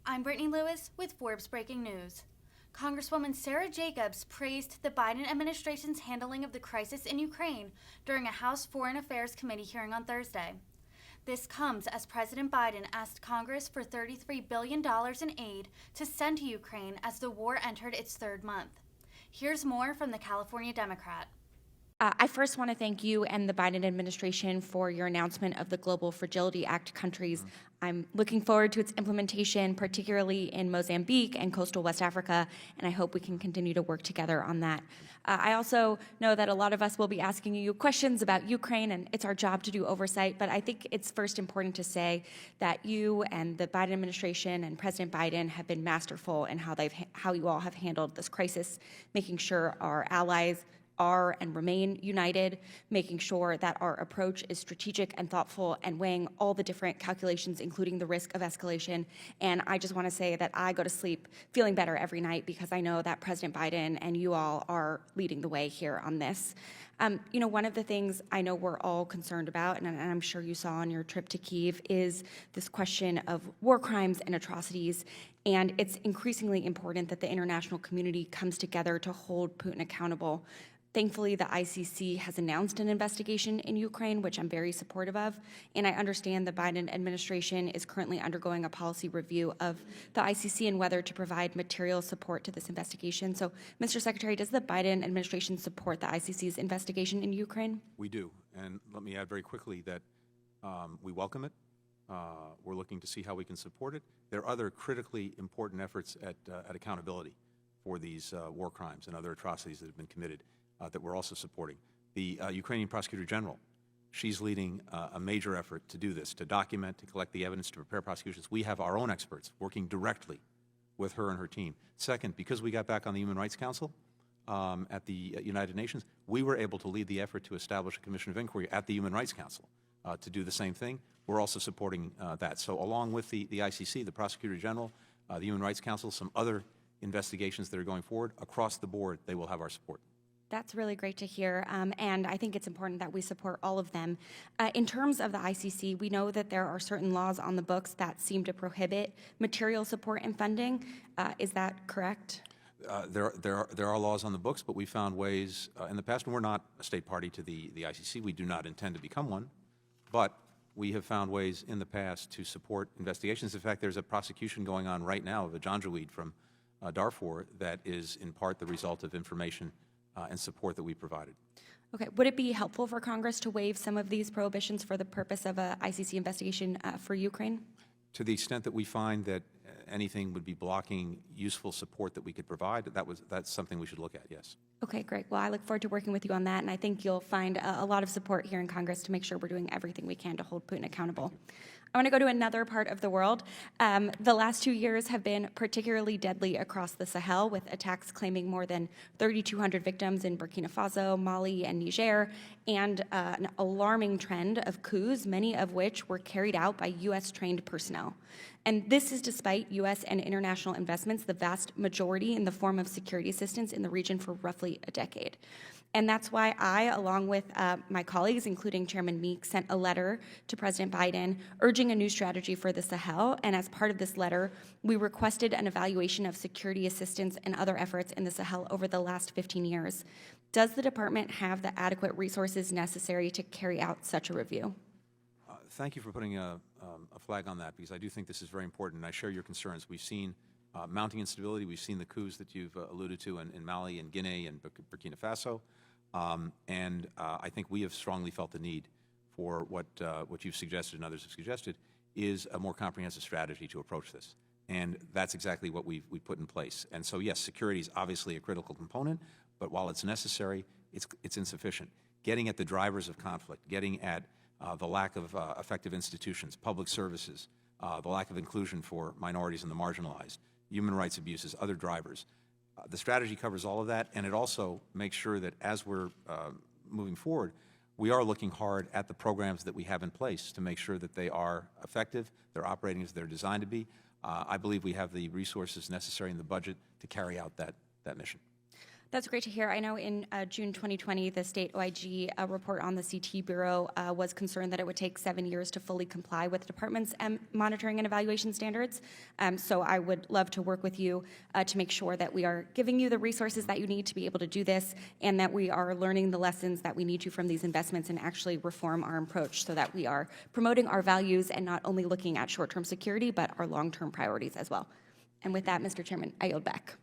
I'm Brittany Lewis with Forbes Breaking News. Congresswoman Sara Jacobs praised the Biden administration's handling of the crisis in Ukraine during a House Foreign Affairs Committee hearing on Thursday. This comes as President Biden asked Congress for $33 billion in aid to send to Ukraine as the war entered its third month. Here's more from the California Democrat. I first want to thank you and the Biden administration for your announcement of the Global Fragility Act countries. I'm looking forward to its implementation, particularly in Mozambique and coastal West Africa, and I hope we can continue to work together on that. I also know that a lot of us will be asking you questions about Ukraine, and it's our job to do oversight, but I think it's first important to say that you and the Biden administration and President Biden have been masterful in how you all have handled this crisis, making sure our allies are and remain united, making sure that our approach is strategic and thoughtful and weighing all the different calculations, including the risk of escalation. And I just want to say that I go to sleep feeling better every night because I know that President Biden and you all are leading the way here on this. One of the things I know we're all concerned about, and I'm sure you saw on your trip to Kyiv, is this question of war crimes and atrocities. And it's increasingly important that the international community comes together to hold Putin accountable. Thankfully, the ICC has announced an investigation in Ukraine, which I'm very supportive of, and I understand the Biden administration is currently undergoing a policy review of the ICC and whether to provide material support to this investigation. So, Mr. Secretary, does the Biden administration support the ICC's investigation in Ukraine? We do, and let me add very quickly that we welcome it. We're looking to see how we can support it. There are other critically important efforts at accountability for these war crimes and other atrocities that have been committed that we're also supporting. The Ukrainian Prosecutor General, she's leading a major effort to do this, to document, to collect the evidence, to prepare prosecutions. We have our own experts working directly with her and her team. Second, because we got back on the Human Rights Council at the United Nations, we were able to lead the effort to establish a commission of inquiry at the Human Rights Council to do the same thing. We're also supporting that. So along with the ICC, the Prosecutor General, the Human Rights Council, some other investigations that are going forward, across the board, they will have our support. That's really great to hear, and I think it's important that we support all of them. In terms of the ICC, we know that there are certain laws on the books that seem to prohibit material support and funding. Is that correct? There are laws on the books, but we found ways in the past, and we're not a state party to the ICC. We do not intend to become one, but we have found ways in the past to support investigations. In fact, there's a prosecution going on right now of a Janjaweed from Darfur that is in part the result of information and support that we provided. Okay. Would it be helpful for Congress to waive some of these prohibitions for the purpose of an ICC investigation for Ukraine? To the extent that we find that anything would be blocking useful support that we could provide, that's something we should look at, yes. Okay, great. Well, I look forward to working with you on that, and I think you'll find a lot of support here in Congress to make sure we're doing everything we can to hold Putin accountable. I want to go to another part of the world. The last 2 years have been particularly deadly across the Sahel, with attacks claiming more than 3,200 victims in Burkina Faso, Mali, and Niger, and an alarming trend of coups, many of which were carried out by U.S.-trained personnel. And this is despite U.S. and international investments, the vast majority in the form of security assistance in the region for roughly a decade. And that's why I, along with my colleagues, including Chairman Meek, sent a letter to President Biden urging a new strategy for the Sahel. And as part of this letter, we requested an evaluation of security assistance and other efforts in the Sahel over the last 15 years. Does the department have the adequate resources necessary to carry out such a review? Thank you for putting a flag on that, because I do think this is very important, and I share your concerns. We've seen mounting instability. We've seen the coups that you've alluded to in Mali and Guinea and Burkina Faso. And I think we have strongly felt the need for what you've suggested and others have suggested is a more comprehensive strategy to approach this. And that's exactly what we've put in place. And so, yes, security is obviously a critical component, but while it's necessary, it's insufficient. Getting at the drivers of conflict, getting at the lack of effective institutions, public services, the lack of inclusion for minorities and the marginalized, human rights abuses, other drivers. The strategy covers all of that, and it also makes sure that as we're moving forward, we are looking hard at the programs that we have in place to make sure that they are effective, they're operating as they're designed to be. I believe we have the resources necessary in the budget to carry out that mission. That's great to hear. I know in June 2020, the state OIG report on the CT Bureau was concerned that it would take 7 years to fully comply with the department's monitoring and evaluation standards. So I would love to work with you to make sure that we are giving you the resources that you need to be able to do this, and that we are learning the lessons that we need to from these investments and actually reform our approach so that we are promoting our values and not only looking at short-term security, but our long-term priorities as well. And with that, Mr. Chairman, I yield back.